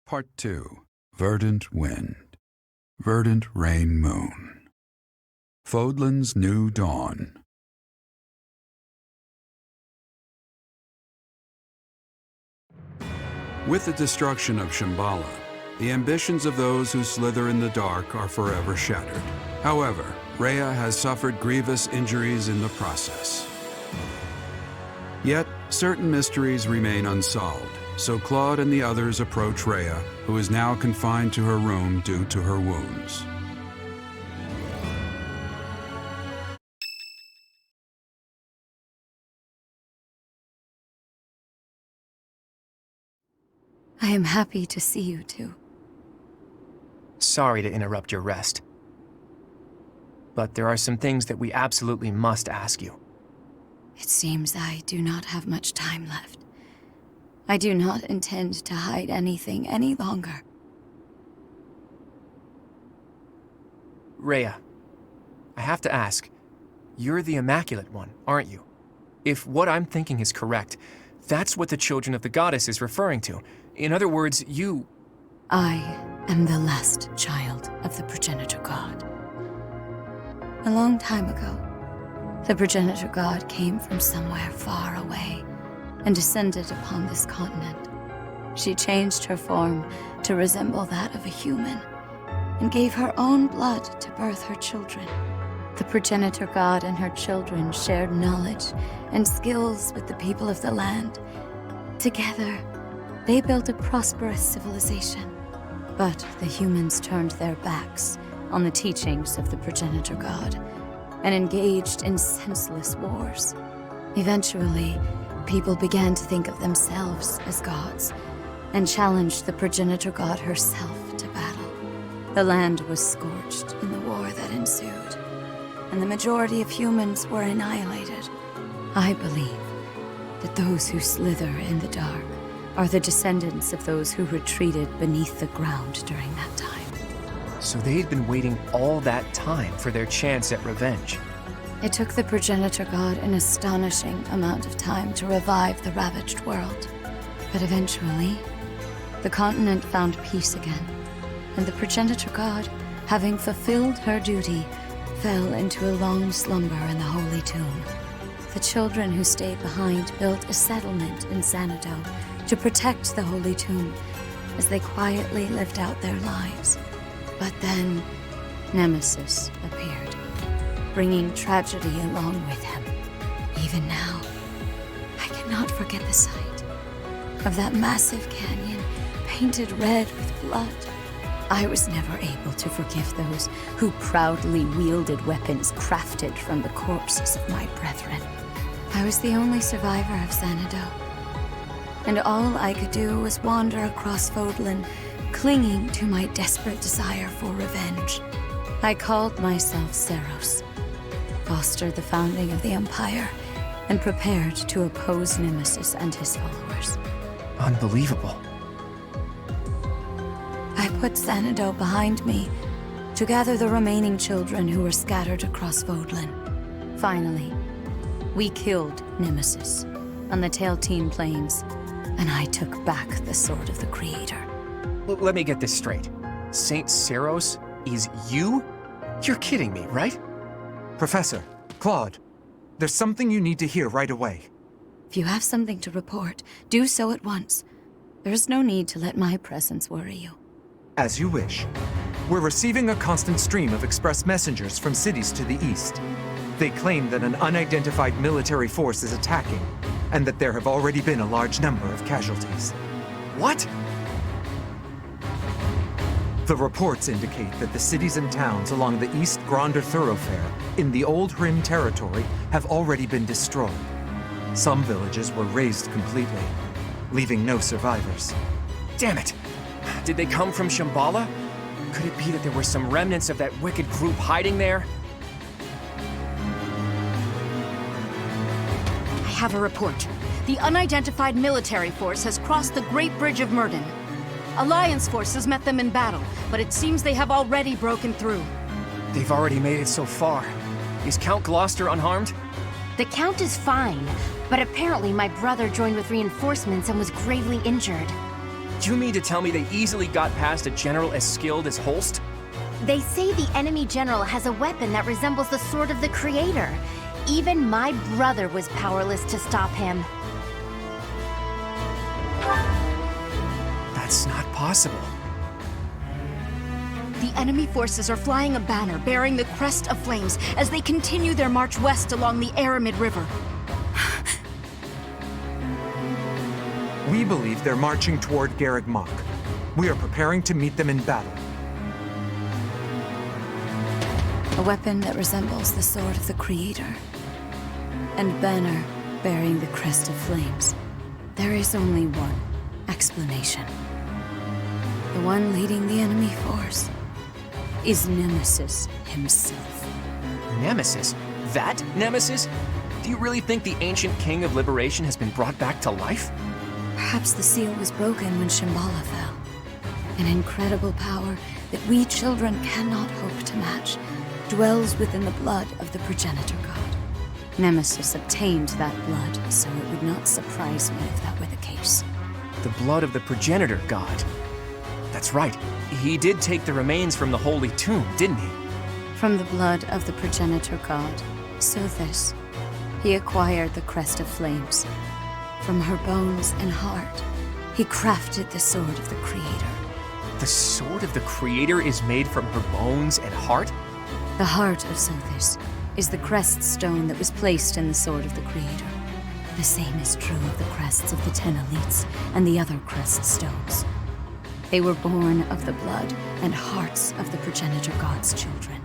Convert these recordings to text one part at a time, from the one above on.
Part 2. Verdant Wind. Verdant Rain Moon. Fodlan's New Dawn. With the destruction of Shambhala, the ambitions of those who slither in the dark are forever shattered. However, Rhea has suffered grievous injuries in the process. Yet, certain mysteries remain unsolved, so Claude and the others approach Rhea, who is now confined to her room due to her wounds. I am happy to see you two. Sorry to interrupt your rest, but there are some things that we absolutely must ask you. It seems I do not have much time left. I do not intend to hide anything any longer. Rhea, I have to ask, you're the Immaculate One, aren't you? If what I'm thinking is correct, that's what the Children of the Goddess is referring to. In other words, you... I am the last child of the Progenitor God. A long time ago, the Progenitor God came from somewhere far away and descended upon this continent. She changed her form to resemble that of a human and gave her own blood to birth her children. The Progenitor God and her children shared knowledge and skills with the people of the land. Together, they built a prosperous civilization. But the humans turned their backs on the teachings of the Progenitor God and engaged in senseless wars. Eventually, people began to think of themselves as gods and challenged the Progenitor God herself to battle. The land was scorched in the war that ensued, and the majority of humans were annihilated. I believe that those who slither in the dark are the descendants of those who retreated beneath the ground during that time. So they'd been waiting all that time for their chance at revenge. It took the Progenitor God an astonishing amount of time to revive the ravaged world. But eventually, the continent found peace again, and the Progenitor God, having fulfilled her duty, fell into a long slumber in the Holy Tomb. The children who stayed behind built a settlement in Xanadu to protect the Holy Tomb as they quietly lived out their lives. But then, Nemesis appeared, bringing tragedy along with him. Even now, I cannot forget the sight of that massive canyon painted red with blood. I was never able to forgive those who proudly wielded weapons crafted from the corpses of my brethren. I was the only survivor of Xanadu, and all I could do was wander across Fodlan, clinging to my desperate desire for revenge. I called myself Seros, fostered the founding of the Empire, and prepared to oppose Nemesis and his followers. Unbelievable. I put Xanadu behind me to gather the remaining children who were scattered across Fodlan. Finally, we killed Nemesis on the Tailteen Plains, and I took back the Sword of the Creator. Let me get this straight. Saint Seros is you? You're kidding me, right? Professor, Claude, there's something you need to hear right away. If you have something to report, do so at once. There is no need to let my presence worry you. As you wish. We're receiving a constant stream of express messengers from cities to the east. They claim that an unidentified military force is attacking, and that there have already been a large number of casualties. What? The reports indicate that the cities and towns along the East Gronder Thoroughfare in the Old Rim territory have already been destroyed. Some villages were razed completely, leaving no survivors. Damn it! Did they come from Shambhala? Could it be that there were some remnants of that wicked group hiding there? I have a report. The unidentified military force has crossed the Great Bridge of Murden. Alliance forces met them in battle, but it seems they have already broken through. They've already made it so far. Is Count Gloucester unharmed? The Count is fine, but apparently my brother joined with reinforcements and was gravely injured. Do you mean to tell me they easily got past a general as skilled as Holst? They say the enemy general has a weapon that resembles the sword of the Creator. Even my brother was powerless to stop him. That's not possible. The enemy forces are flying a banner bearing the crest of flames as they continue their march west along the Aramid River. We believe they're marching toward Garreg Mach. We are preparing to meet them in battle. A weapon that resembles the sword of the Creator. And banner bearing the crest of flames. There is only one explanation. The one leading the enemy force is Nemesis himself. Nemesis? That Nemesis? Do you really think the ancient king of liberation has been brought back to life? Perhaps the seal was broken when Shambhala fell. An incredible power that we children cannot hope to match dwells within the blood of the progenitor god. Nemesis obtained that blood, so it would not surprise me if that were the case. The blood of the progenitor god. That's right. He did take the remains from the holy tomb, didn't he? From the blood of the progenitor god, Sothis, he acquired the crest of flames. From her bones and heart, he crafted the sword of the Creator. The sword of the Creator is made from her bones and heart? The heart of Sothis is the crest stone that was placed in the sword of the Creator. The same is true of the crests of the 10 elites and the other crest stones. They were born of the blood and hearts of the progenitor god's children.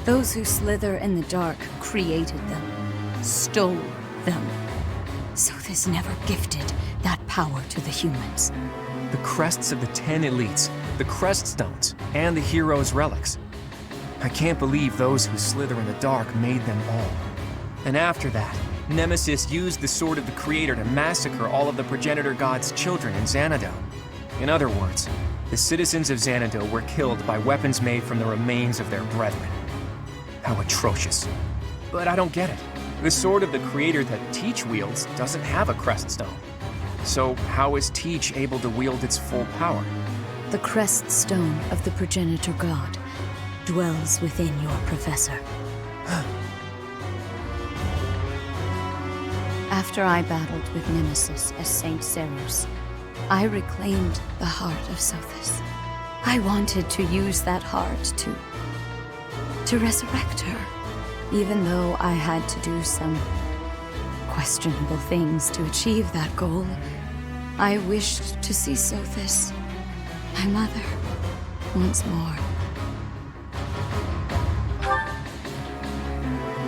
Those who slither in the dark created them, stole them. Sothis never gifted that power to the humans. The crests of the 10 elites, the crest stones, and the heroes' relics. I can't believe those who slither in the dark made them all. And after that, Nemesis used the sword of the Creator to massacre all of the progenitor god's children in Xanadu. In other words, the citizens of Xanadu were killed by weapons made from the remains of their brethren. How atrocious. But I don't get it. The sword of the Creator that Teach wields doesn't have a crest stone. So how is Teach able to wield its full power? The crest stone of the progenitor god dwells within your professor. After I battled with Nemesis as Saint Seros, I reclaimed the heart of Sothis. I wanted to use that heart to resurrect her, even though I had to do some questionable things to achieve that goal. I wished to see Sothis, my mother, once more.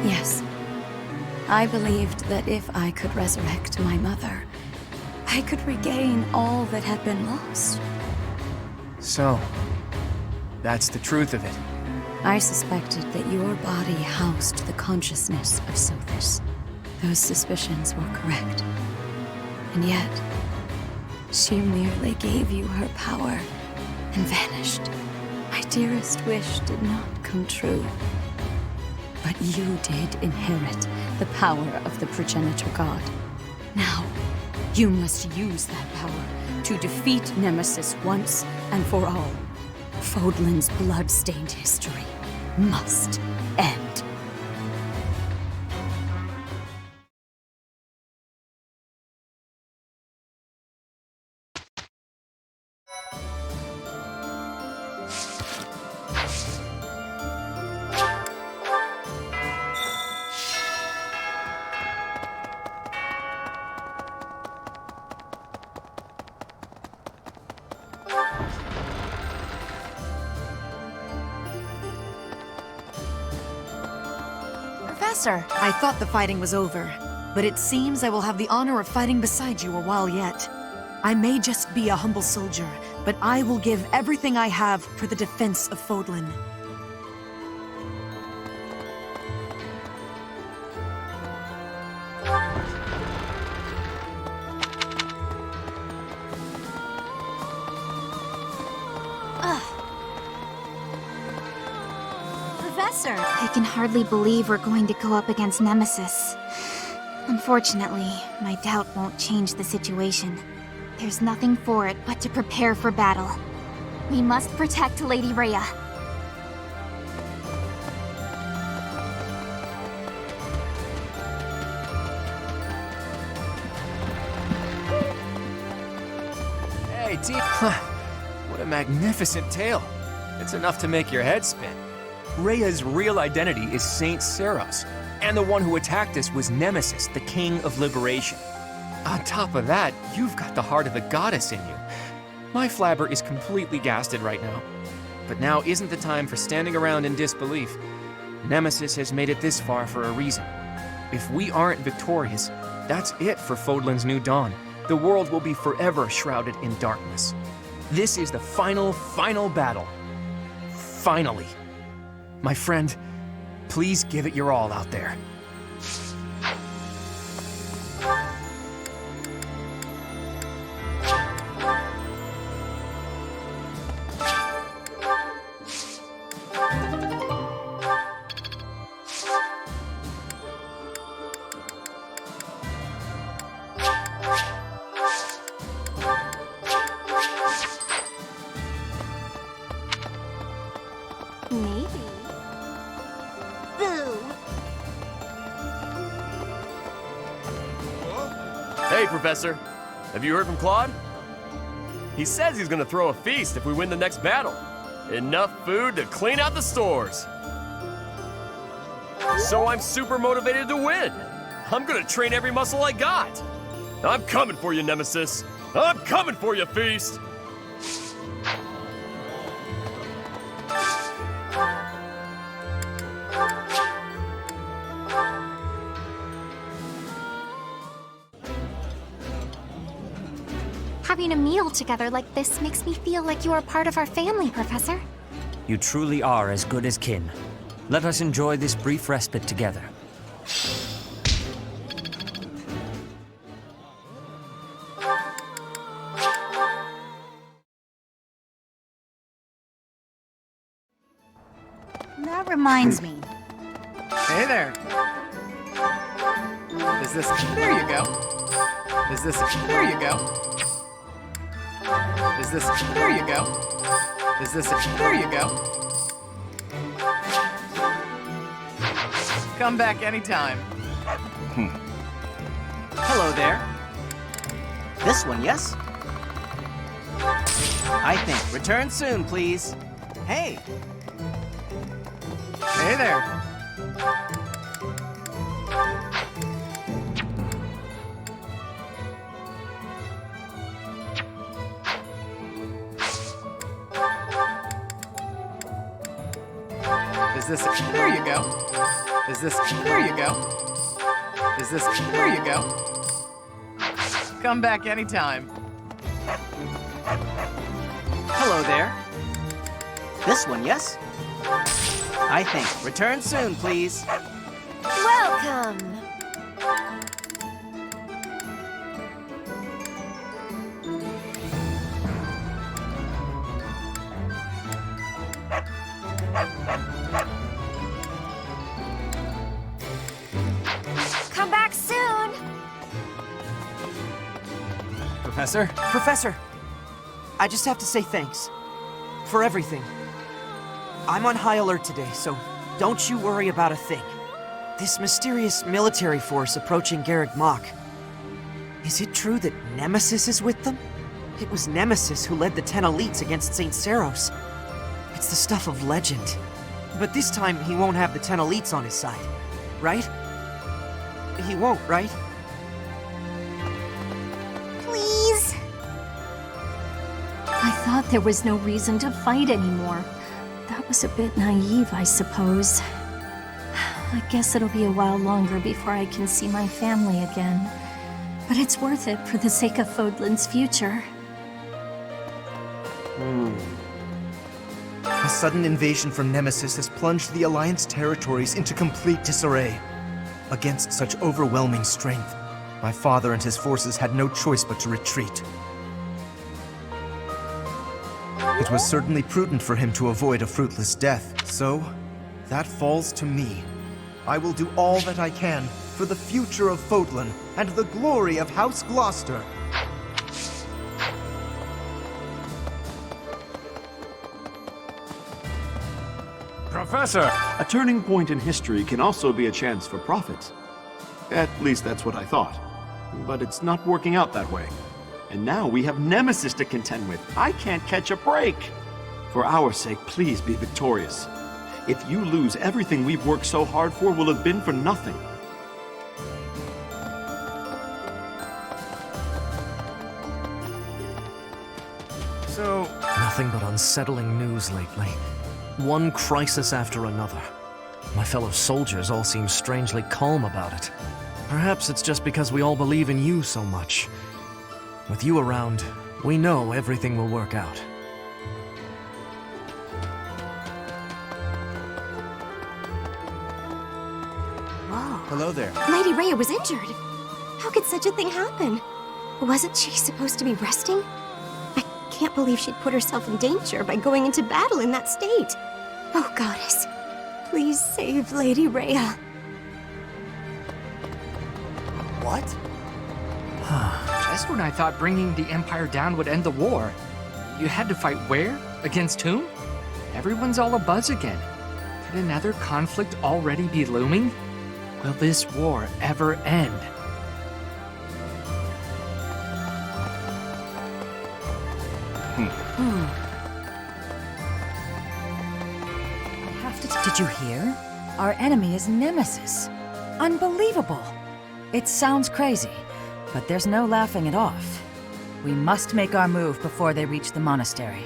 Yes, I believed that if I could resurrect my mother, I could regain all that had been lost. So, that's the truth of it. I suspected that your body housed the consciousness of Sothis. Those suspicions were correct. And yet, she merely gave you her power and vanished. My dearest wish did not come true. But you did inherit the power of the progenitor god. Now, you must use that power to defeat Nemesis once and for all. Fodlan's blood-stained history must end. Professor! I thought the fighting was over, but it seems I will have the honor of fighting beside you a while yet. I may just be a humble soldier, but I will give everything I have for the defense of Fodlan. Professor! I can hardly believe we're going to go up against Nemesis. Unfortunately, my doubt won't change the situation. There's nothing for it but to prepare for battle. We must protect Lady Rhea. Hey, team. What a magnificent tale. It's enough to make your head spin. Rhea's real identity is Saint Seiros, and the one who attacked us was Nemesis, the King of Liberation. On top of that, you've got the heart of a goddess in you. My flabber is completely gasted right now. But now isn't the time for standing around in disbelief. Nemesis has made it this far for a reason. If we aren't victorious, that's it for Fodlan's new dawn. The world will be forever shrouded in darkness. This is the final battle. Finally. My friend, please give it your all out there. Maybe. Boo! Hey, Professor. Have you heard from Claude? He says he's gonna throw a feast if we win the next battle. Enough food to clean out the stores. So I'm super motivated to win. I'm gonna train every muscle I got. I'm coming for you, Nemesis. I'm coming for you, Feast. Having a meal together like this makes me feel like you are part of our family, Professor. You truly are as good as kin. Let us enjoy this brief respite together. That reminds me. Hey there. Is this... There you go. Is this... There you go. Is this... There you go. Is this... There you go. Come back anytime. Hello there. This one, yes? I think. Return soon, please. Hey. Hey there. Is this... There you go. Is this... There you go. Is this... There you go. Come back anytime. Hello there. This one, yes? I think. Return soon, please. Welcome! Come back soon! Professor? Professor, I just have to say thanks. For everything. I'm on high alert today, so don't you worry about a thing. This mysterious military force approaching Garreg Mach. Is it true that Nemesis is with them? It was Nemesis who led the 10 elites against Saint Seiros. It's the stuff of legend. But this time he won't have the 10 elites on his side, right? He won't, right? Please? I thought there was no reason to fight anymore. That was a bit naive, I suppose. I guess it'll be a while longer before I can see my family again. But it's worth it for the sake of Fodlan's future. A sudden invasion from Nemesis has plunged the Alliance territories into complete disarray. Against such overwhelming strength, my father and his forces had no choice but to retreat. It was certainly prudent for him to avoid a fruitless death, so that falls to me. I will do all that I can for the future of Fodlan and the glory of House Gloucester. Professor! A turning point in history can also be a chance for profit. At least that's what I thought. But it's not working out that way. And now we have Nemesis to contend with. I can't catch a break. For our sake, please be victorious. If you lose, everything we've worked so hard for will have been for nothing. So... Nothing but unsettling news lately. One crisis after another. My fellow soldiers all seem strangely calm about it. Perhaps it's just because we all believe in you so much. With you around, we know everything will work out. Whoa. Hello there. Lady Rhea was injured. How could such a thing happen? Wasn't she supposed to be resting? I can't believe she'd put herself in danger by going into battle in that state. Oh, Goddess, please save Lady Rhea. What? Just when I thought bringing the Empire down would end the war, you had to fight where? Against whom? Everyone's all abuzz again. Could another conflict already be looming? Will this war ever end? Did you hear? Our enemy is Nemesis. Unbelievable. It sounds crazy, but there's no laughing it off. We must make our move before they reach the monastery.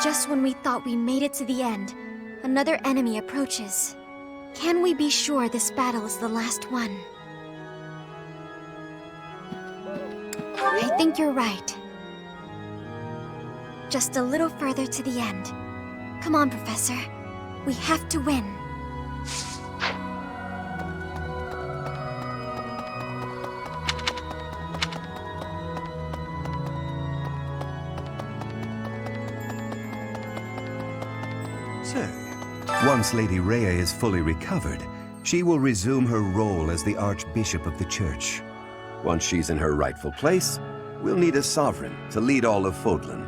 Just when we thought we made it to the end, another enemy approaches. Can we be sure this battle is the last one? I think you're right. Just a little further to the end. Come on, Professor. We have to win. Once Lady Rhea is fully recovered, she will resume her role as the Archbishop of the Church. Once she's in her rightful place, we'll need a sovereign to lead all of Fodlan.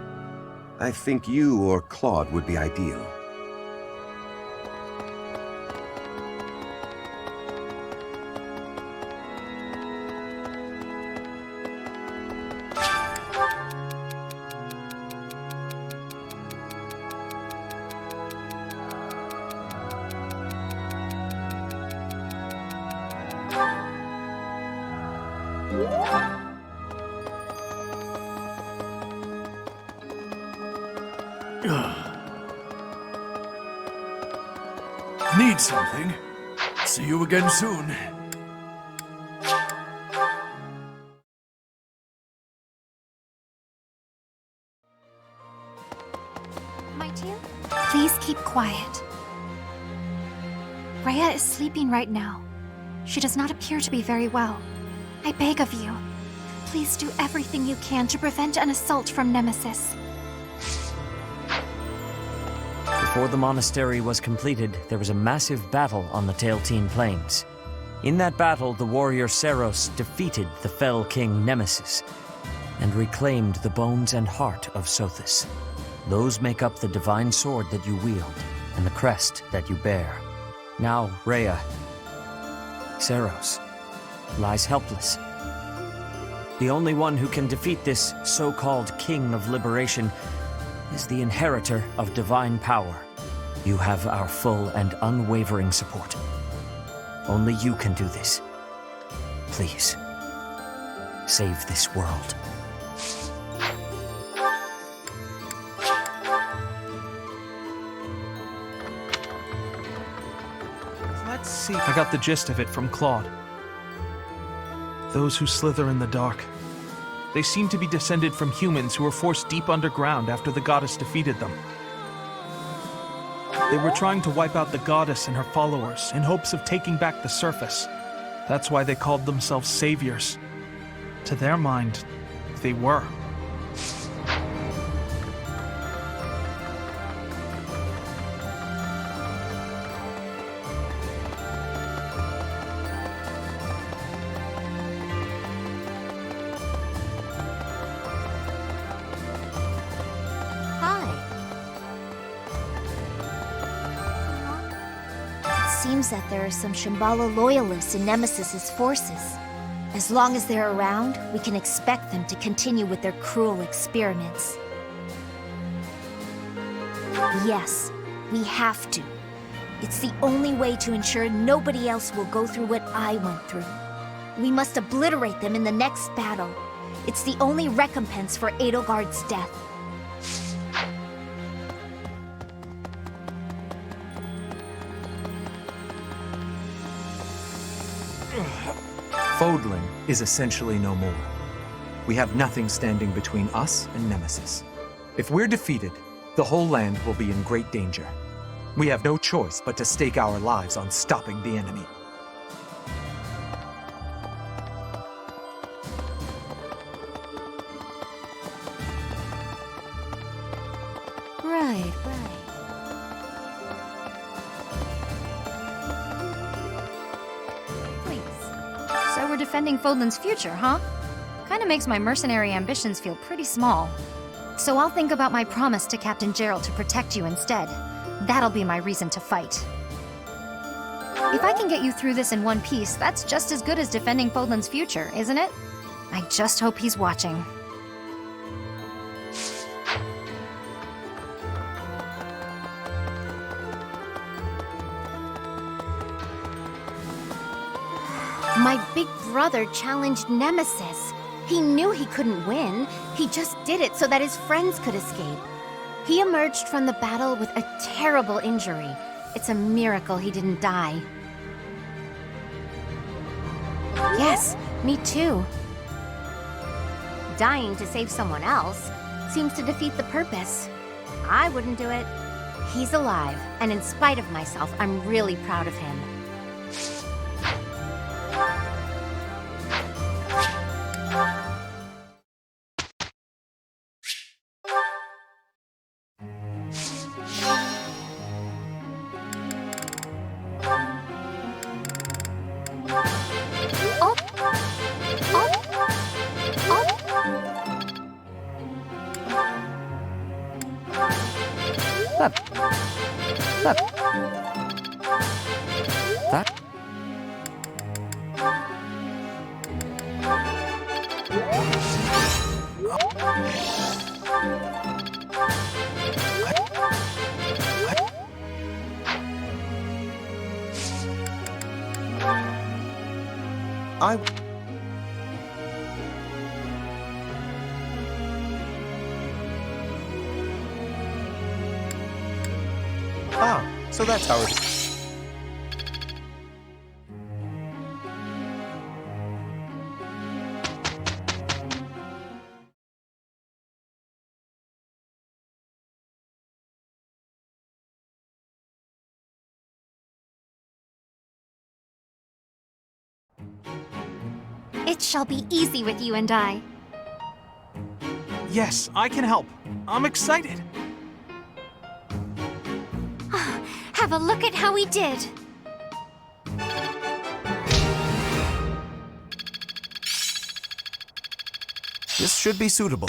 I think you or Claude would be ideal. Need something? See you again soon. My dear, please keep quiet. Rhea is sleeping right now. She does not appear to be very well. I beg of you, please do everything you can to prevent an assault from Nemesis. Before the monastery was completed, there was a massive battle on the Tailteen Plains. In that battle, the warrior Seros defeated the fell king Nemesis and reclaimed the bones and heart of Sothis. Those make up the divine sword that you wield and the crest that you bear. Now, Rhea, Seros, lies helpless. The only one who can defeat this so-called King of Liberation is the inheritor of divine power. You have our full and unwavering support. Only you can do this. Please, save this world. Let's see. I got the gist of it from Claude. Those who slither in the dark. They seem to be descended from humans who were forced deep underground after the goddess defeated them. They were trying to wipe out the goddess and her followers in hopes of taking back the surface. That's why they called themselves saviors. To their mind, they were. seems that there are some Shambhala loyalists in Nemesis's forces. As long as they're around, we can expect them to continue with their cruel experiments. Yes, we have to. It's the only way to ensure nobody else will go through what I went through. We must obliterate them in the next battle. It's the only recompense for Edelgard's death. Fodlan is essentially no more. We have nothing standing between us and Nemesis. If we're defeated, the whole land will be in great danger. We have no choice but to stake our lives on stopping the enemy. Right. Please. So we're defending Fodlan's future, huh? Kinda makes my mercenary ambitions feel pretty small. So I'll think about my promise to Captain Gerald to protect you instead. That'll be my reason to fight. If I can get you through this in one piece, that's just as good as defending Fodlan's future, isn't it? I just hope he's watching. My big brother challenged Nemesis. He knew he couldn't win. He just did it so that his friends could escape. He emerged from the battle with a terrible injury. It's a miracle he didn't die. Yes, me too. Dying to save someone else seems to defeat the purpose. I wouldn't do it. He's alive, and in spite of myself, I'm really proud of him. So that's how it is. It shall be easy with you and I. Yes, I can help. I'm excited. Have a look at how we did. This should be suitable.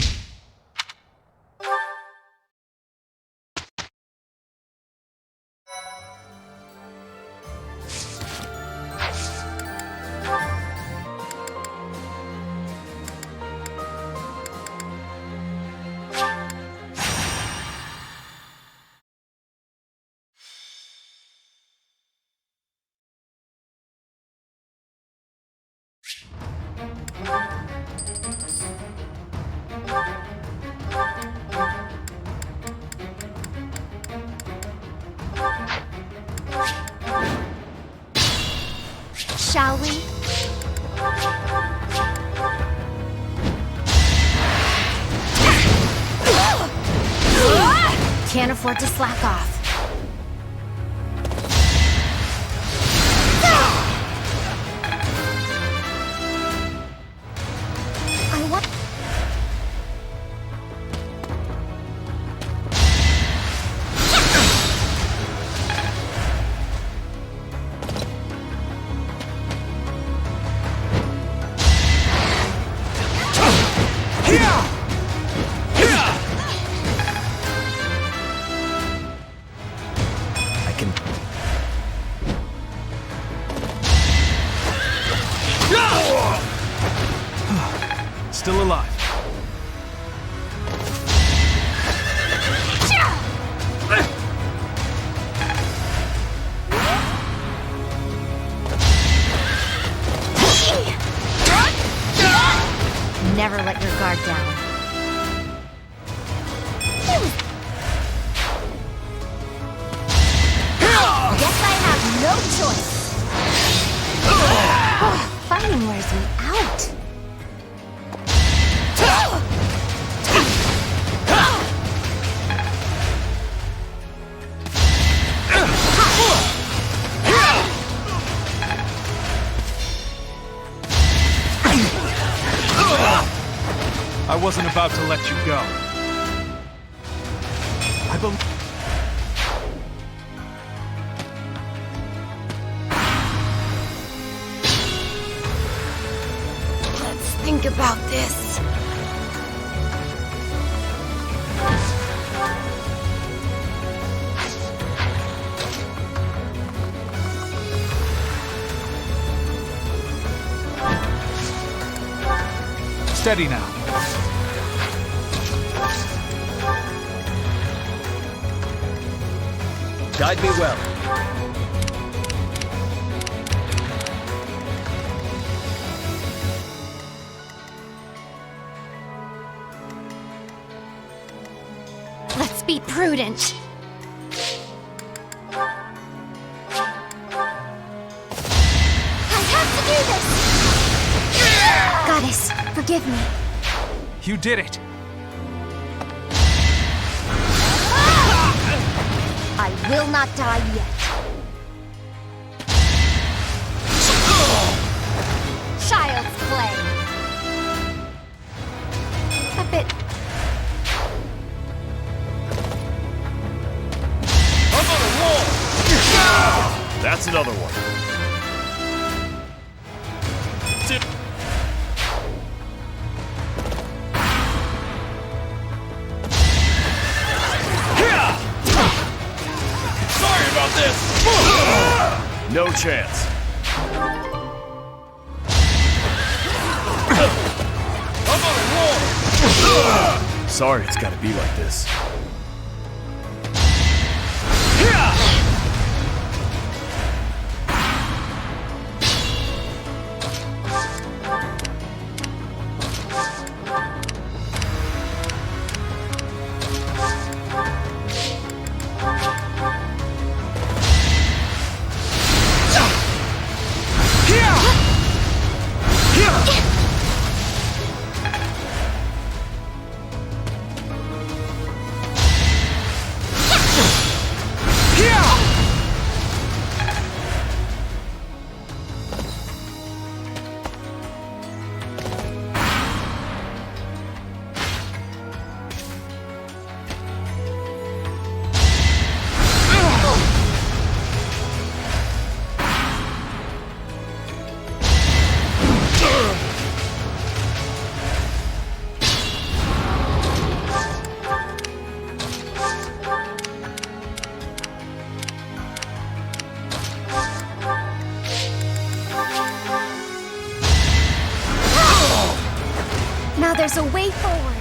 Shall we? Can't afford to slack off. I want... still alive. Never let your guard down. Guess I have no choice. Fighting wears me out. I wasn't about to let you go. I believe... Let's think about this. Steady now. Guide me well. Let's be prudent. I have to do this! Goddess, forgive me. You did it. I will not die yet. Child's play. A bit. I'm on a roll! That's another one. Sorry about this! No chance. I'm on a roll! Sorry it's gotta be like this. Now there's a way forward.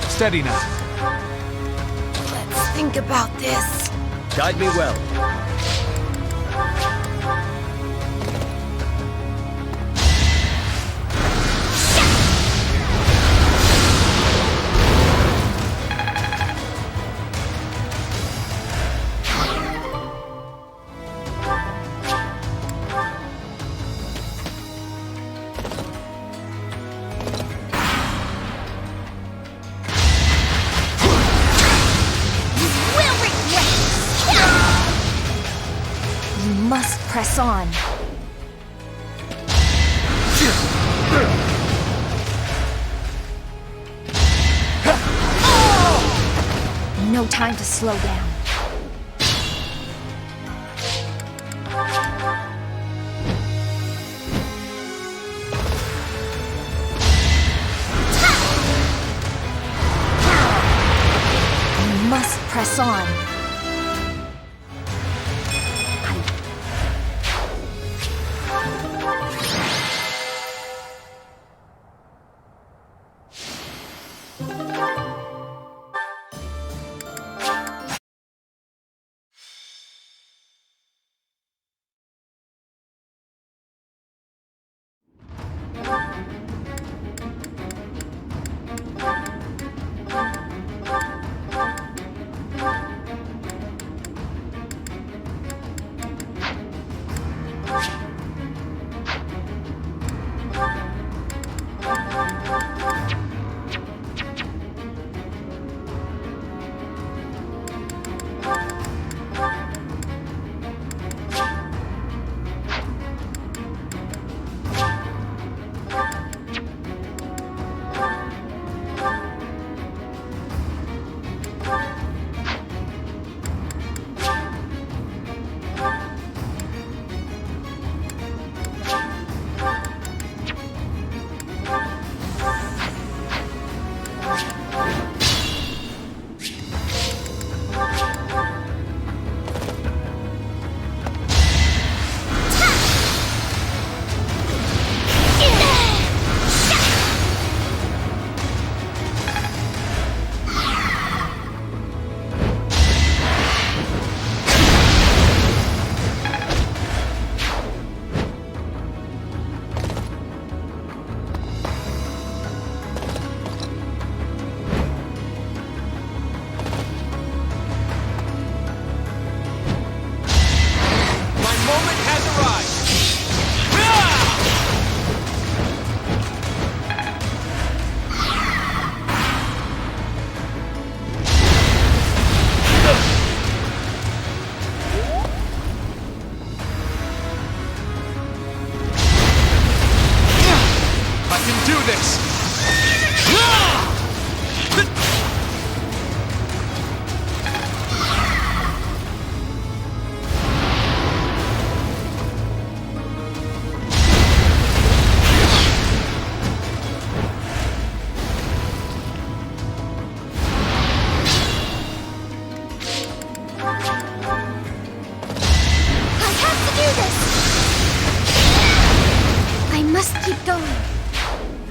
Steady now. Let's think about this. Guide me well. press on. No time to slow down. You must press on.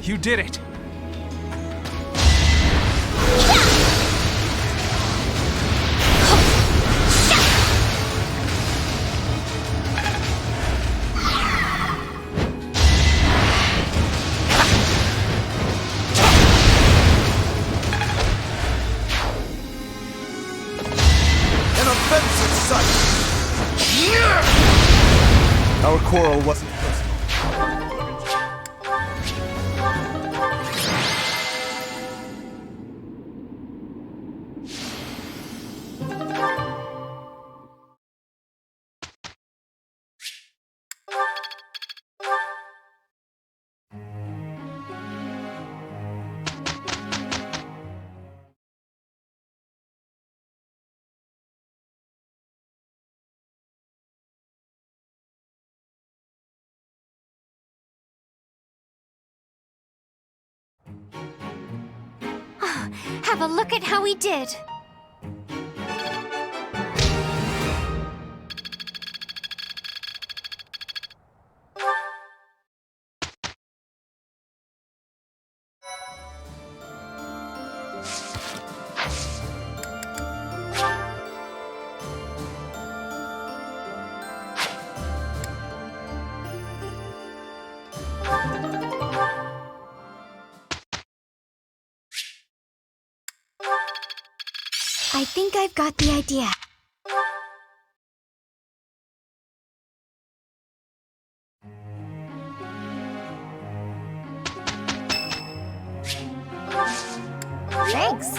You did it! An offensive sight! Our quarrel wasn't personal. Have a look at how we did. I think I've got the idea. Thanks.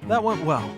That went well.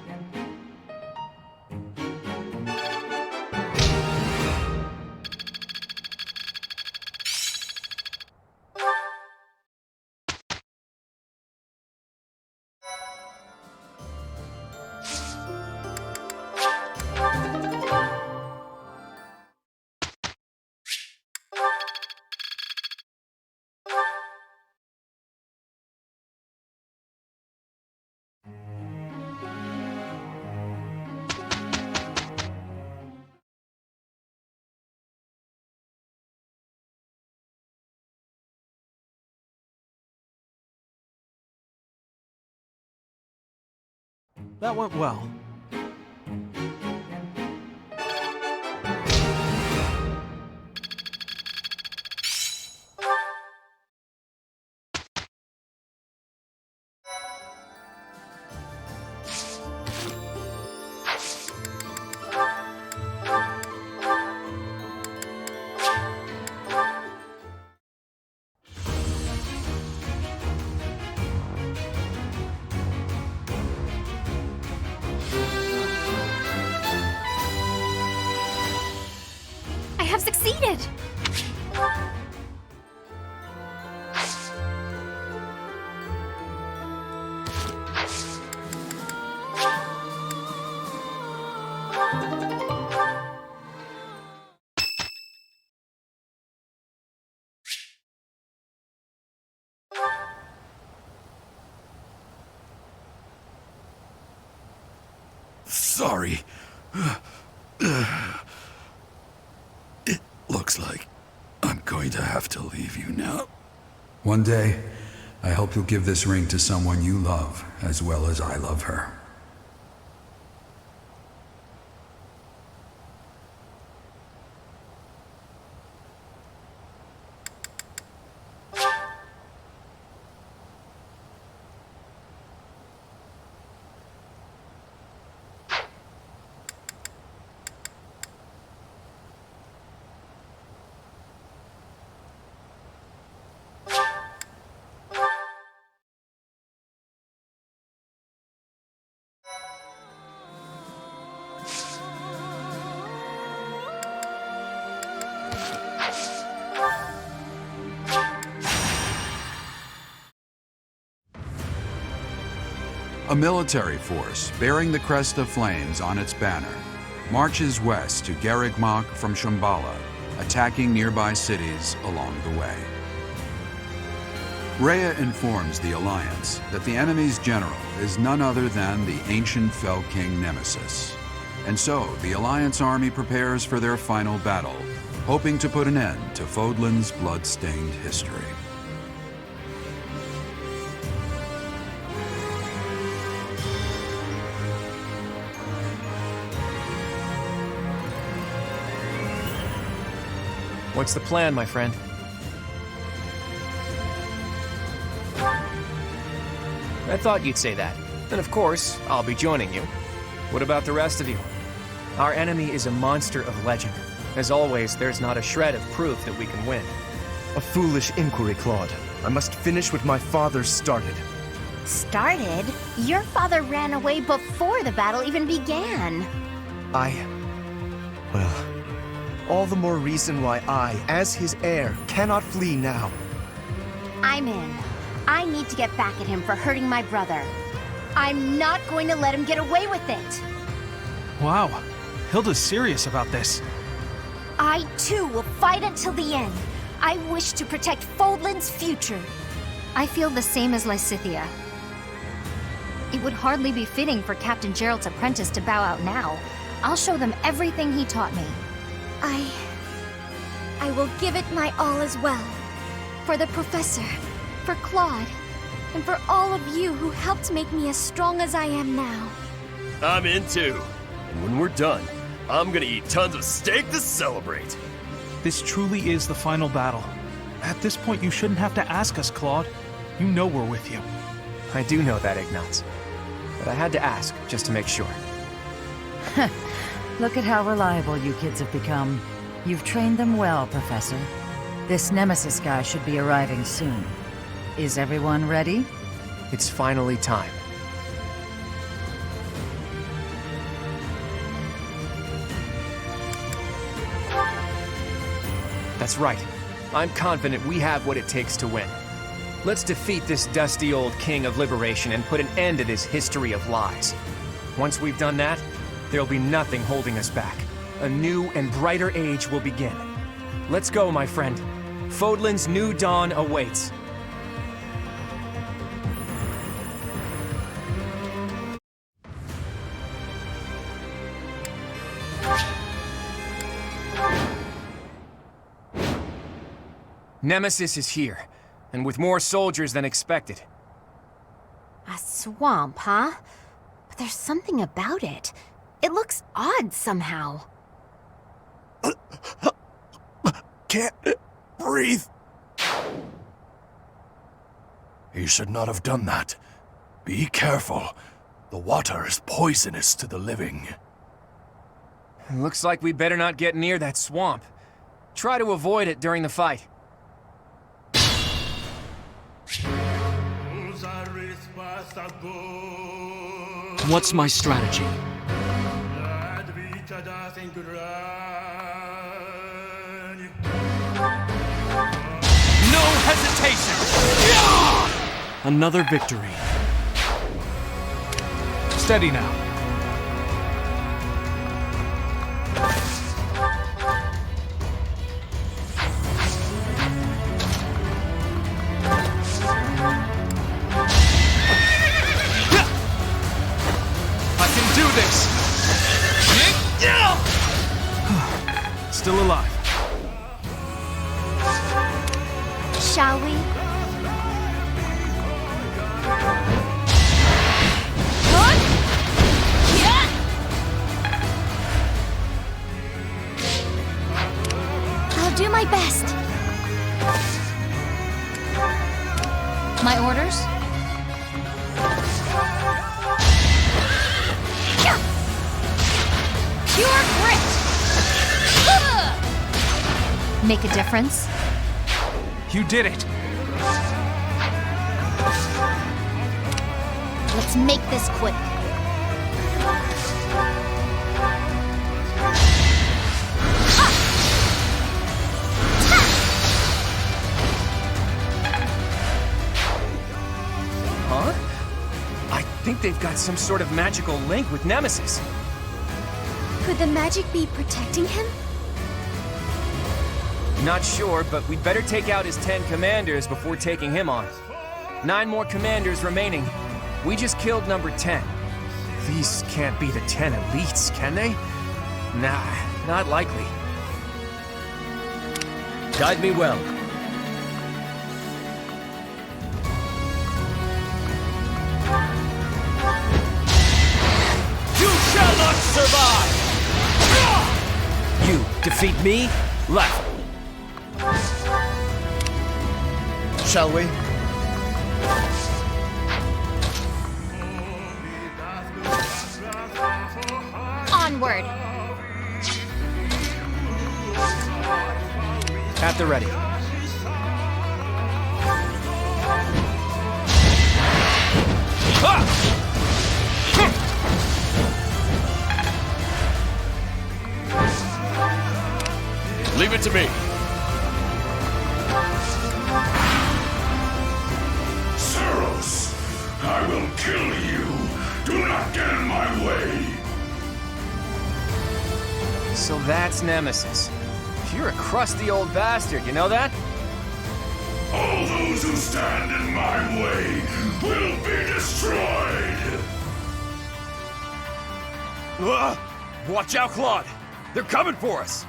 That went well. I have succeeded! Sorry. It looks like I'm going to have to leave you now. One day, I hope you'll give this ring to someone you love as well as I love her. A military force bearing the crest of flames on its banner marches west to Garrigmach from Shambhala, attacking nearby cities along the way. Rhea informs the Alliance that the enemy's general is none other than the ancient Fell King Nemesis. And so the Alliance army prepares for their final battle, hoping to put an end to Fodlan's blood-stained history. What's the plan, my friend? I thought you'd say that. And of course, I'll be joining you. What about the rest of you? Our enemy is a monster of legend. As always, there's not a shred of proof that we can win. A foolish inquiry, Claude. I must finish what my father started. Started? Your father ran away before the battle even began. Well, all the more reason why I, as his heir, cannot flee now. I'm in. I need to get back at him for hurting my brother. I'm not going to let him get away with it. Wow, Hilda's serious about this. I, too, will fight until the end. I wish to protect Fodlan's future. I feel the same as Lysithea. It would hardly be fitting for Captain Gerald's apprentice to bow out now. I'll show them everything he taught me. I will give it my all as well. For the Professor, for Claude, and for all of you who helped make me as strong as I am now. I'm in too. And when we're done, I'm gonna eat tons of steak to celebrate. This truly is the final battle. At this point, you shouldn't have to ask us, Claude. You know we're with you. I do know that, Ignatz. But I had to ask, just to make sure. Look at how reliable you kids have become. You've trained them well, Professor. This Nemesis guy should be arriving soon. Is everyone ready? It's finally time. That's right. I'm confident we have what it takes to win. Let's defeat this dusty old king of liberation and put an end to this history of lies. Once we've done that, there'll be nothing holding us back. A new and brighter age will begin. Let's go, my friend. Fodlan's new dawn awaits. Nemesis is here, and with more soldiers than expected. A swamp, huh? But there's something about it. It looks odd somehow. Can't breathe. He should not have done that. Be careful. The water is poisonous to the living. Looks like we better not get near that swamp. Try to avoid it during the fight. What's my strategy? No hesitation! Another victory. Steady now. Still alive. Shall we? I'll do my best. My orders? Pure grit! Make a difference? You did it! Let's make this quick. Huh? I think they've got some sort of magical link with Nemesis. Could the magic be protecting him? Not sure, but we'd better take out his 10 commanders before taking him on. 9 more commanders remaining. We just killed number 10. These can't be the 10 elites, can they? Nah, not likely. Guide me well. You shall not survive! You defeat me? Left. Shall we? Onward! At the ready. Leave it to me. Saros, I will kill you. Do not get in my way. So that's Nemesis. You're a crusty old bastard, you know that? All those who stand in my way will be destroyed. Watch out, Claude. They're coming for us.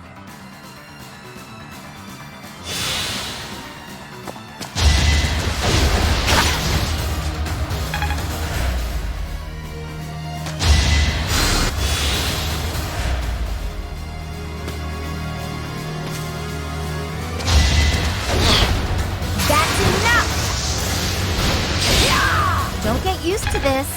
Don't get used to this.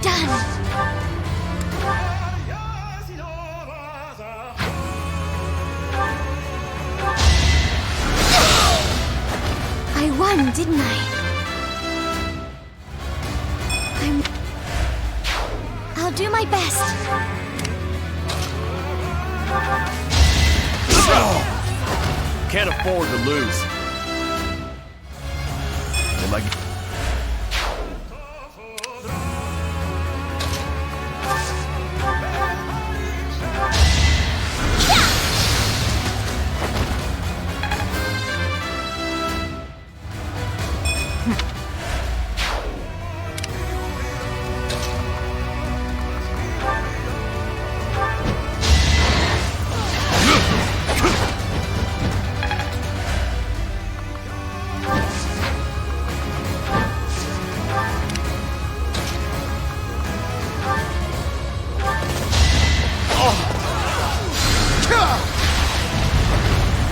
done! I won, didn't I? I'll do my best. Can't afford to lose. Am I...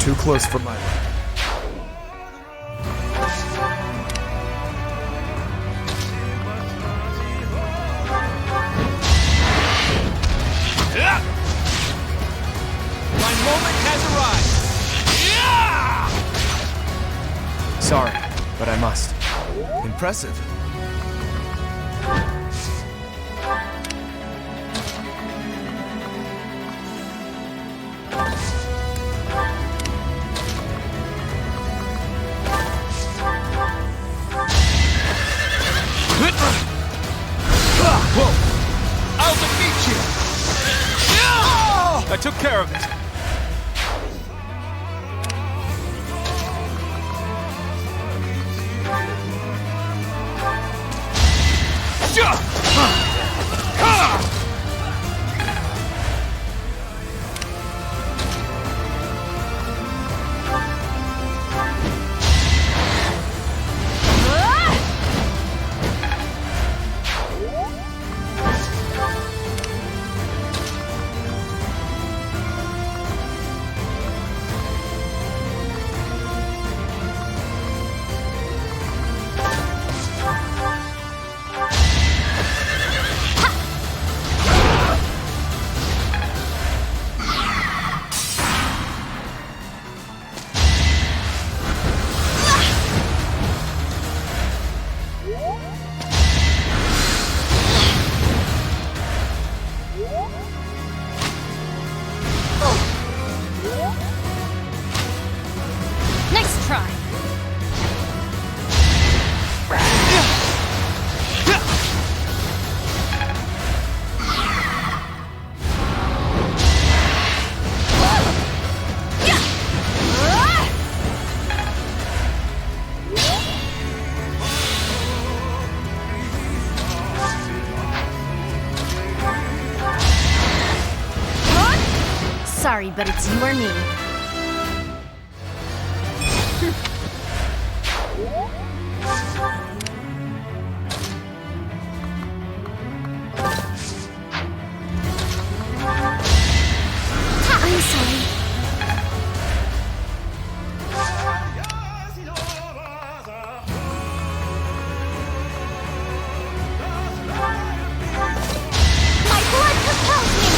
Too close for my liking. My moment has arrived! Sorry, but I must. Impressive. Whoa! I'll defeat you! I took care of it. Nice try. Sorry, but it's you or me. I'm sorry. My blood compels me!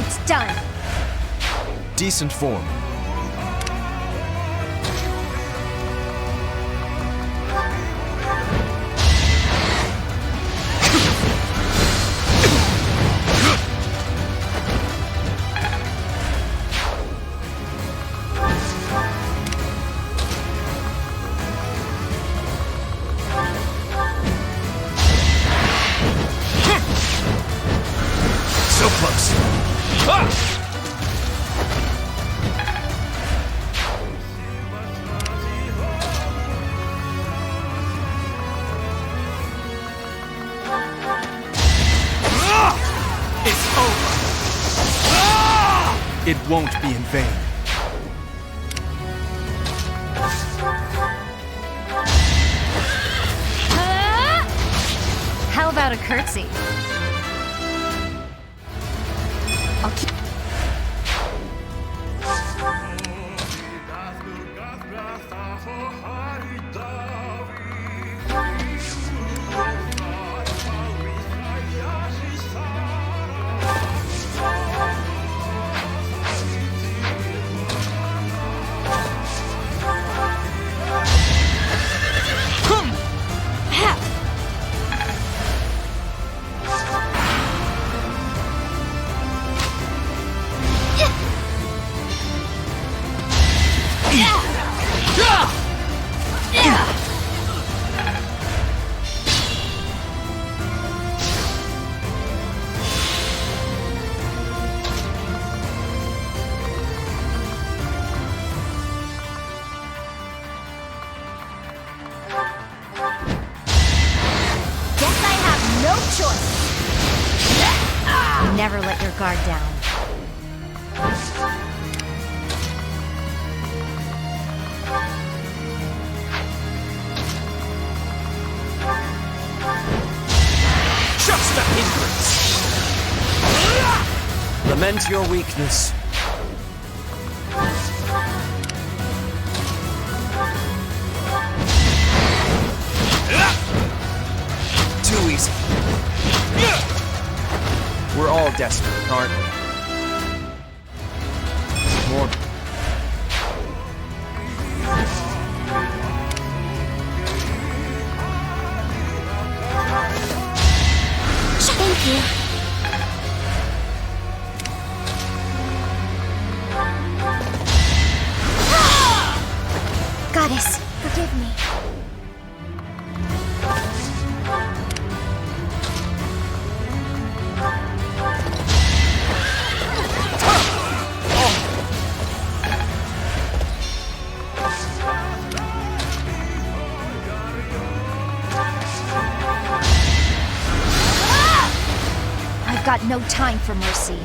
It's done. Decent form. So close. Ah! It won't be in vain. How about a curtsy? I'll keep... Never let your guard down. Just a hindrance! Lament your weakness. Too easy. We're all desperate, aren't we? More. Thank you. Goddess, forgive me. I've got no time for mercy.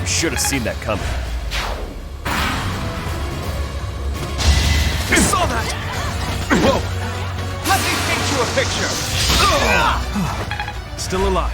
Should have seen that coming. You saw that! Whoa! Let me paint you a picture! Still alive.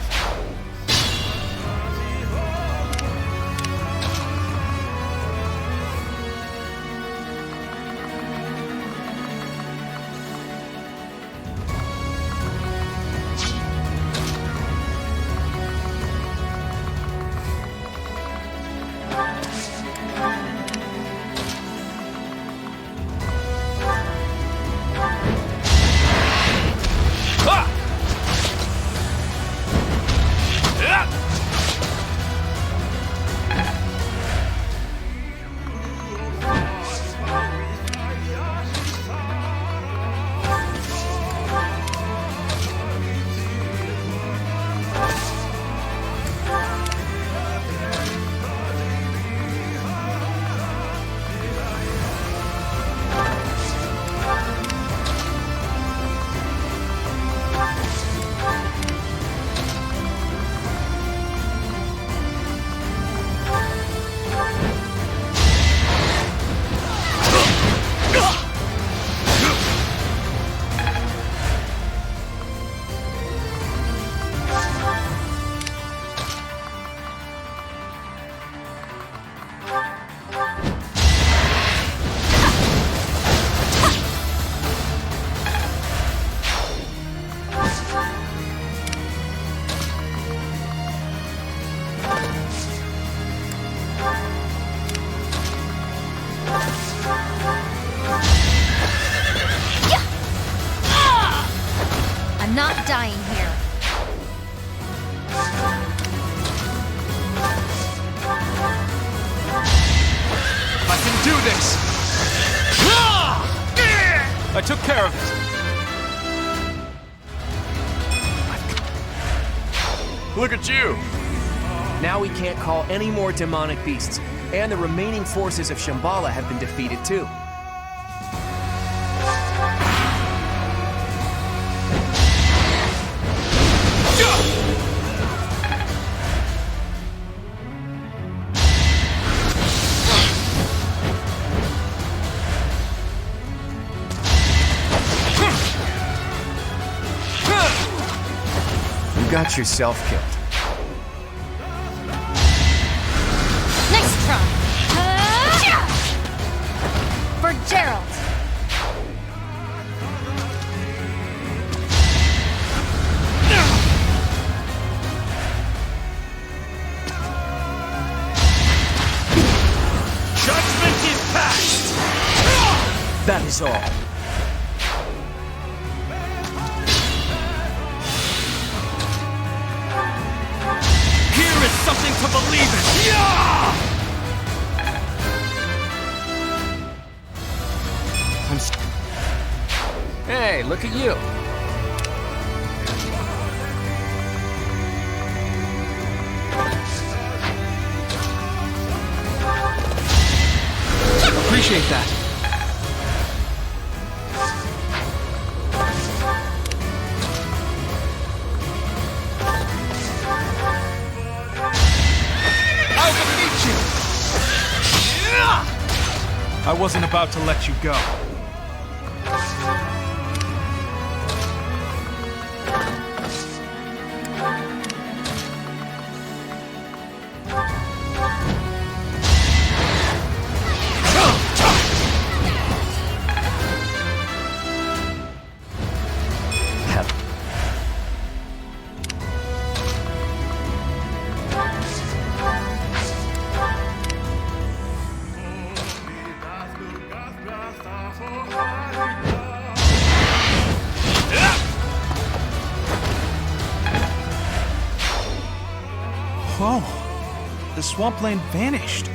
not dying here. I can do this! I took care of it! Look at you! Now we can't call any more demonic beasts, and the remaining forces of Shambhala have been defeated too. You got yourself killed. Next try! For Gerald! Judgment is passed! That is all. Here is something to believe in! Yeah! Hey, look at you. Appreciate that. I'll defeat you! I wasn't about to let you go. Whoa! The swampland vanished.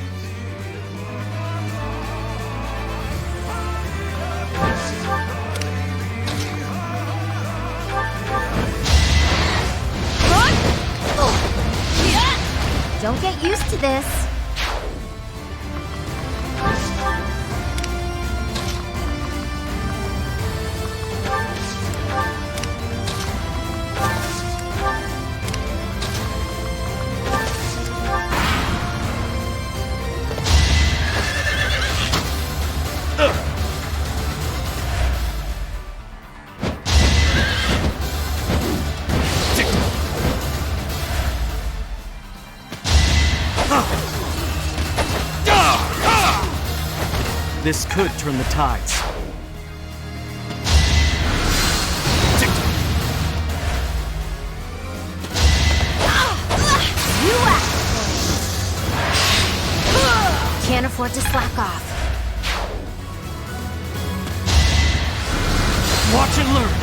Don't get used to this. This could turn the tides. Can't afford to slack off. Watch and learn.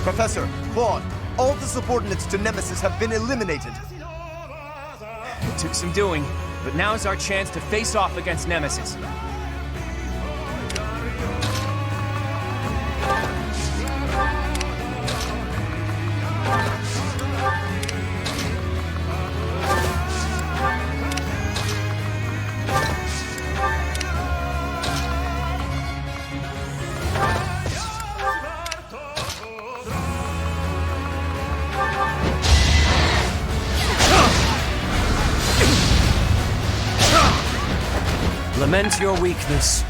Professor, Claude, all the subordinates to Nemesis have been eliminated. It took some doing, but now's our chance to face off against Nemesis. Lament your weakness.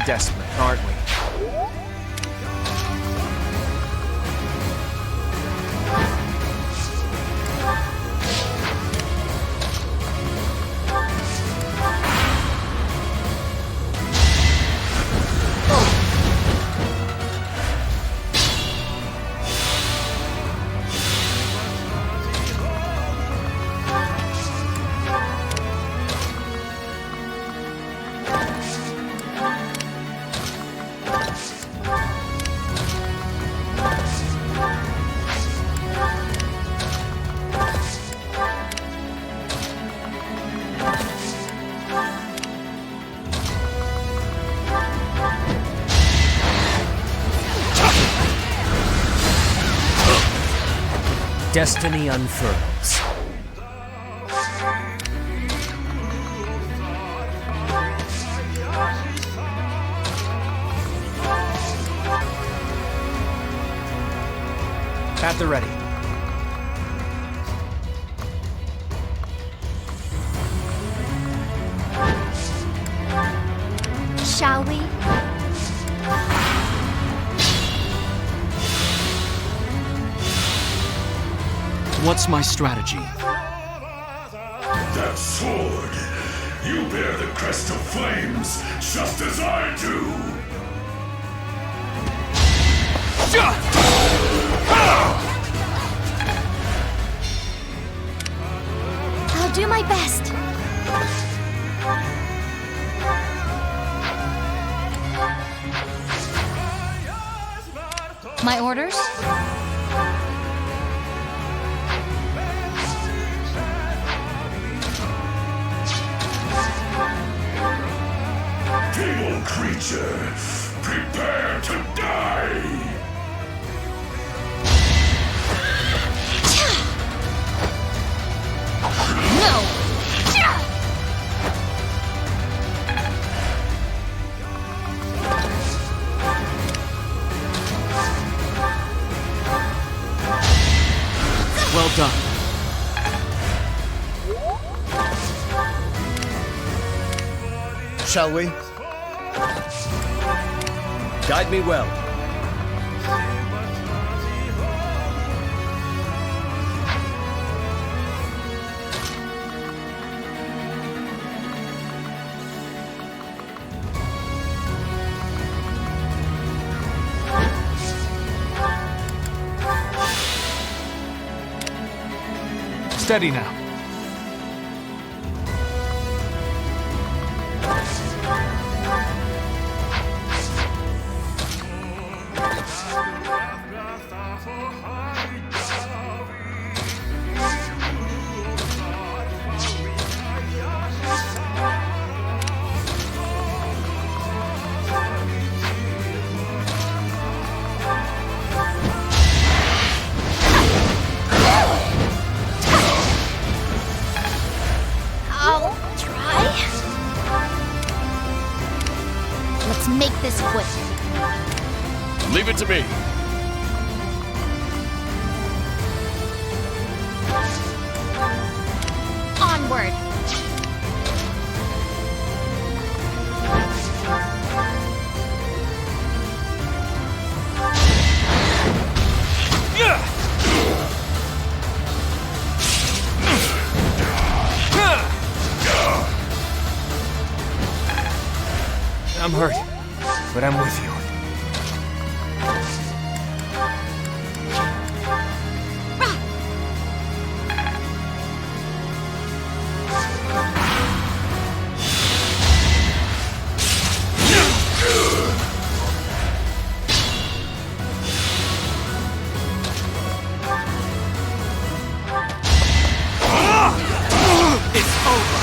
all desperate, aren't we? Destiny unfurls. At the ready. Shall we? What's my strategy? That sword! You bear the crest of flames, just as I do! I'll do my best. My orders? Evil creature, prepare to die! No! Well done. Shall we? Guide me well. Steady now. I'll try. Let's make this quick. Leave it to me. Onward. I'm hurt, but I'm with you. It's over.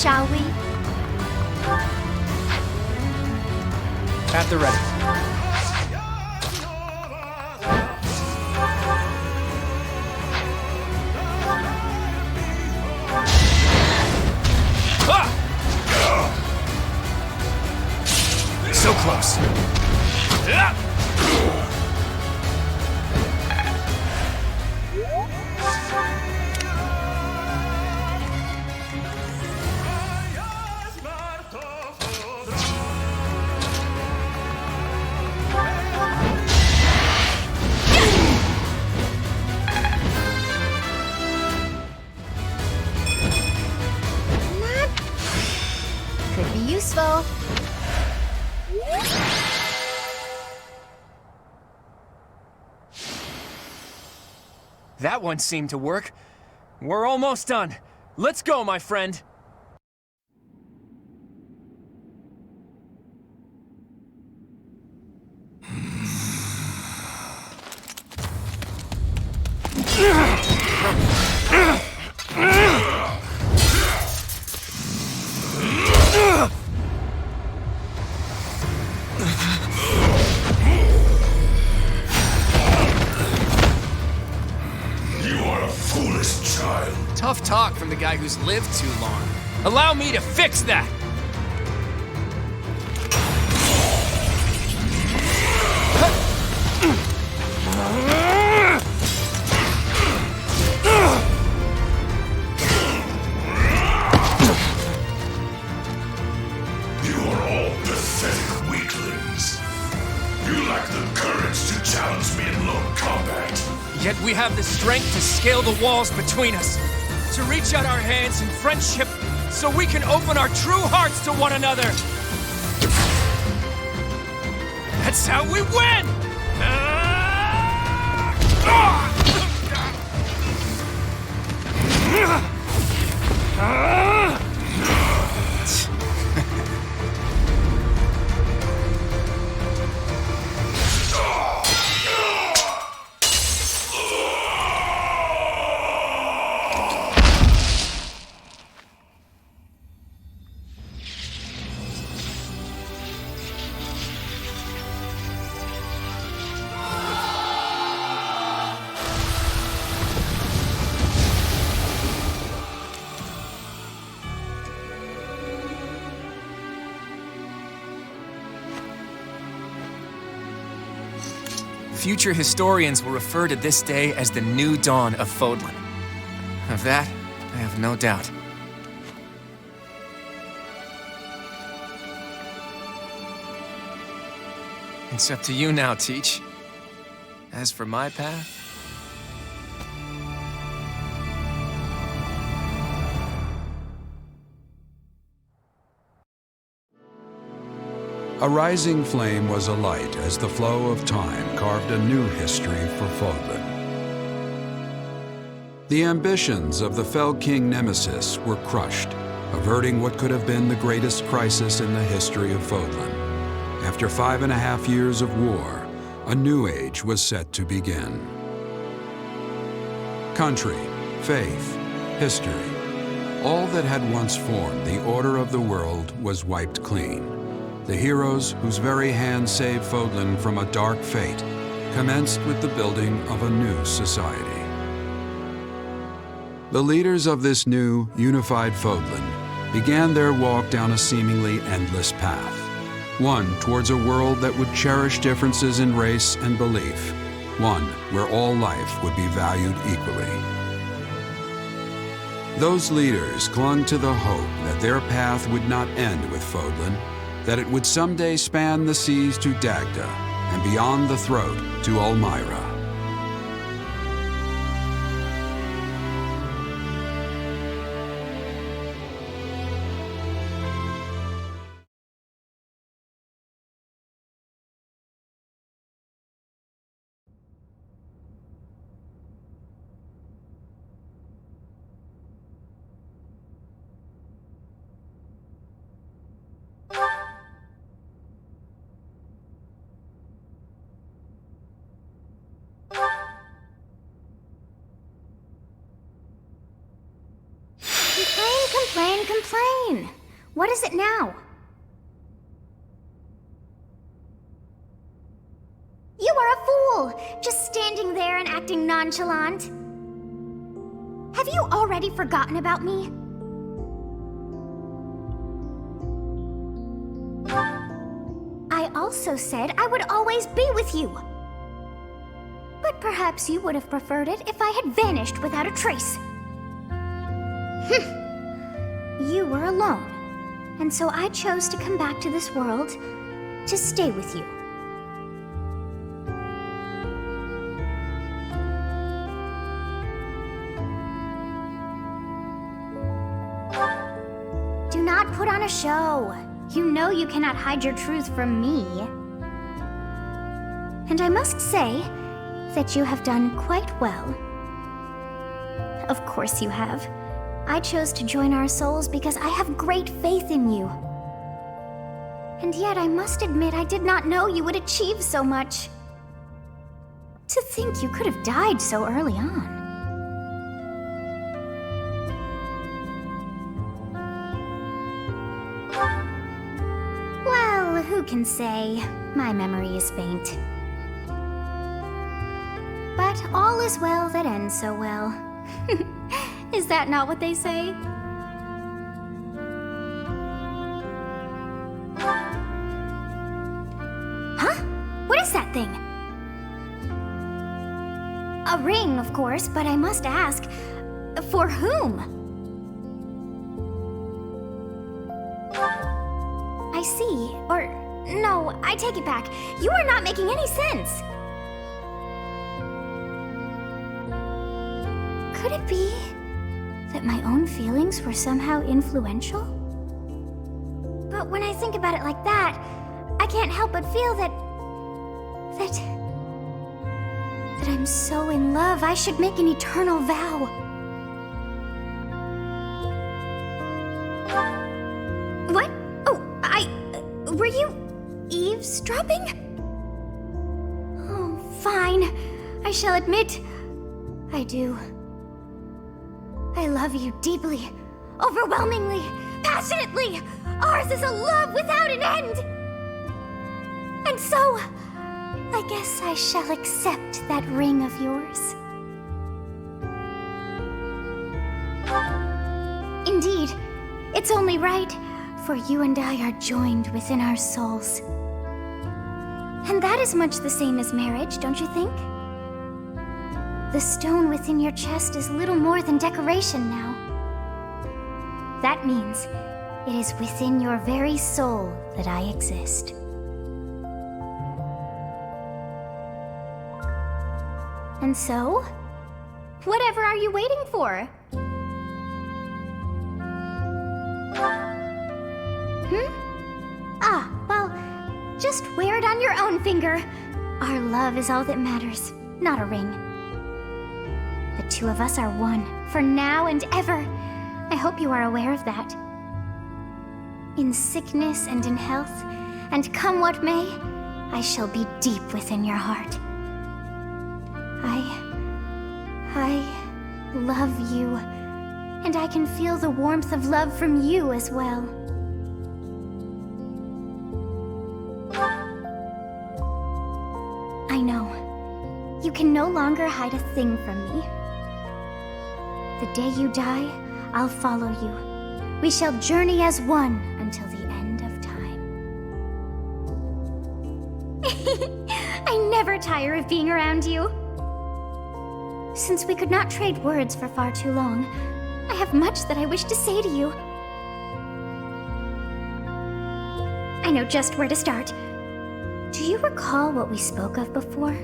Shall we? At the ready. That one seemed to work. We're almost done. Let's go, my friend. Tough talk from the guy who's lived too long. Allow me to fix that! You are all pathetic weaklings. You lack the courage to challenge me in lone combat. Yet we have the strength to scale the walls between us. To reach out our hands in friendship so we can open our true hearts to one another. That's how we win! Future historians will refer to this day as the new dawn of Fodlan. Of that, I have no doubt. It's up to you now, Teach. As for my path... A rising flame was alight as the flow of time carved a new history for Fodlan. The ambitions of the fell king Nemesis were crushed, averting what could have been the greatest crisis in the history of Fodlan. After 5.5 years of war, a new age was set to begin. Country, faith, history, all that had once formed the order of the world was wiped clean. The heroes whose very hand saved Fodlan from a dark fate commenced with the building of a new society. The leaders of this new, unified Fodlan began their walk down a seemingly endless path, one towards a world that would cherish differences in race and belief, one where all life would be valued equally. Those leaders clung to the hope that their path would not end with Fodlan, that it would someday span the seas to Dagda and beyond the throat to Ulmyra. Complain! What is it now? You are a fool! Just standing there and acting nonchalant. Have you already forgotten about me? I also said I would always be with you. But perhaps you would have preferred it if I had vanished without a trace. You were alone, and so I chose to come back to this world to stay with you. Do not put on a show. You know you cannot hide your truth from me. And I must say that you have done quite well. Of course you have. I chose to join our souls because I have great faith in you. And yet I must admit I did not know you would achieve so much. To think you could have died so early on. Well, who can say? My memory is faint. But all is well that ends so well. Is that not what they say? Huh? What is that thing? A ring, of course, but I must ask, for whom? I see, or no, I take it back. You are not making any sense. Could it be that my own feelings were somehow influential? But when I think about it like that, I can't help but feel that I'm so in love, I should make an eternal vow. What? Oh, were you eavesdropping? Oh, fine. I shall admit, I do. I love you deeply, overwhelmingly, passionately. Ours is a love without an end. And so, I guess I shall accept that ring of yours. Indeed, it's only right, for you and I are joined within our souls. And that is much the same as marriage, don't you think? The stone within your chest is little more than decoration now. That means it is within your very soul that I exist. And so, whatever are you waiting for? Ah, well, just wear it on your own finger. Our love is all that matters, not a ring. The two of us are one, for now and ever. I hope you are aware of that. In sickness and in health, and come what may, I shall be deep within your heart. I love you, and I can feel the warmth of love from you as well. I know. You can no longer hide a thing from me. The day you die, I'll follow you. We shall journey as one until the end of time. I never tire of being around you. Since we could not trade words for far too long, I have much that I wish to say to you. I know just where to start. Do you recall what we spoke of before?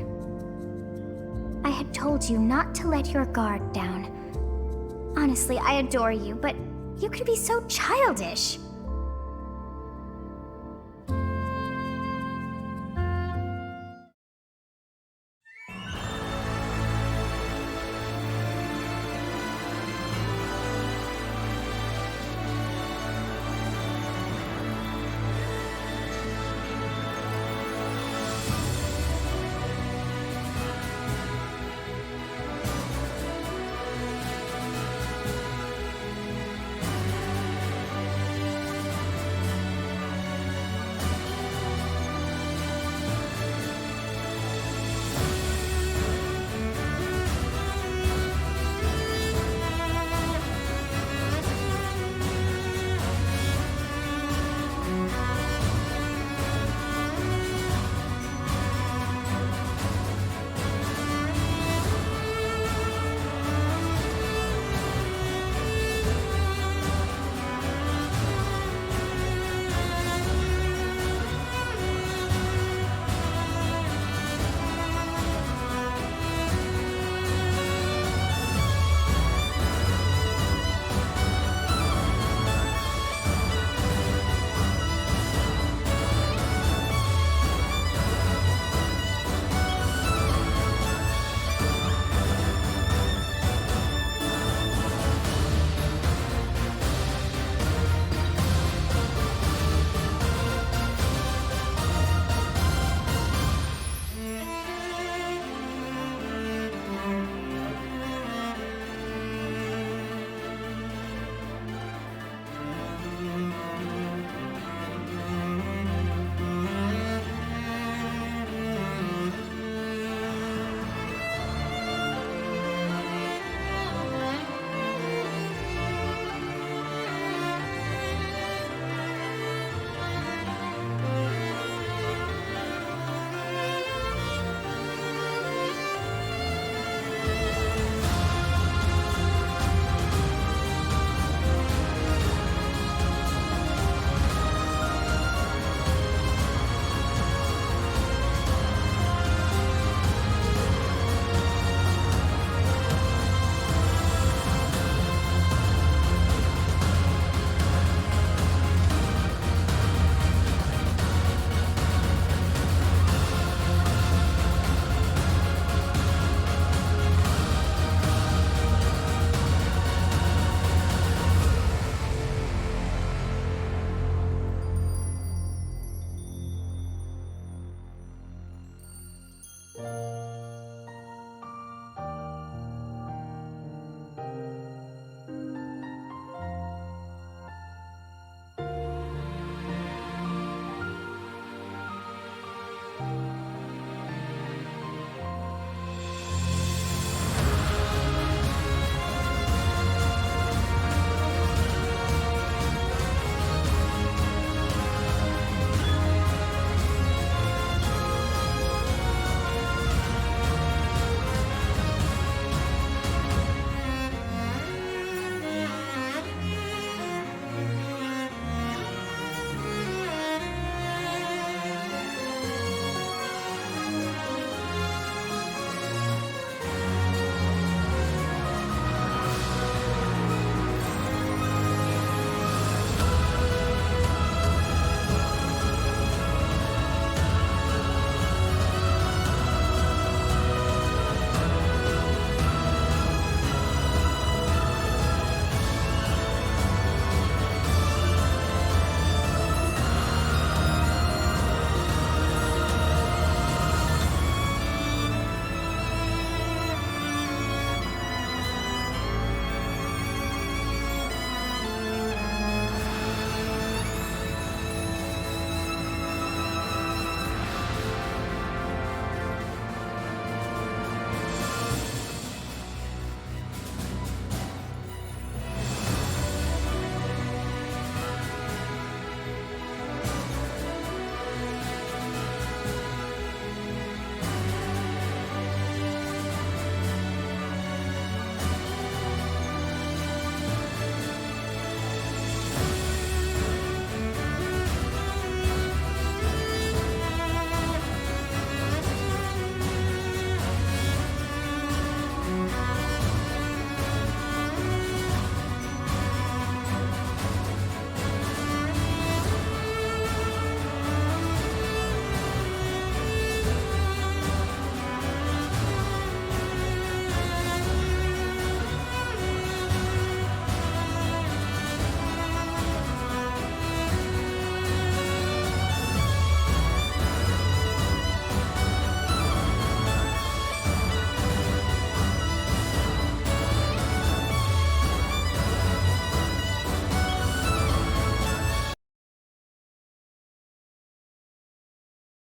I had told you not to let your guard down. Honestly, I adore you, but you can be so childish.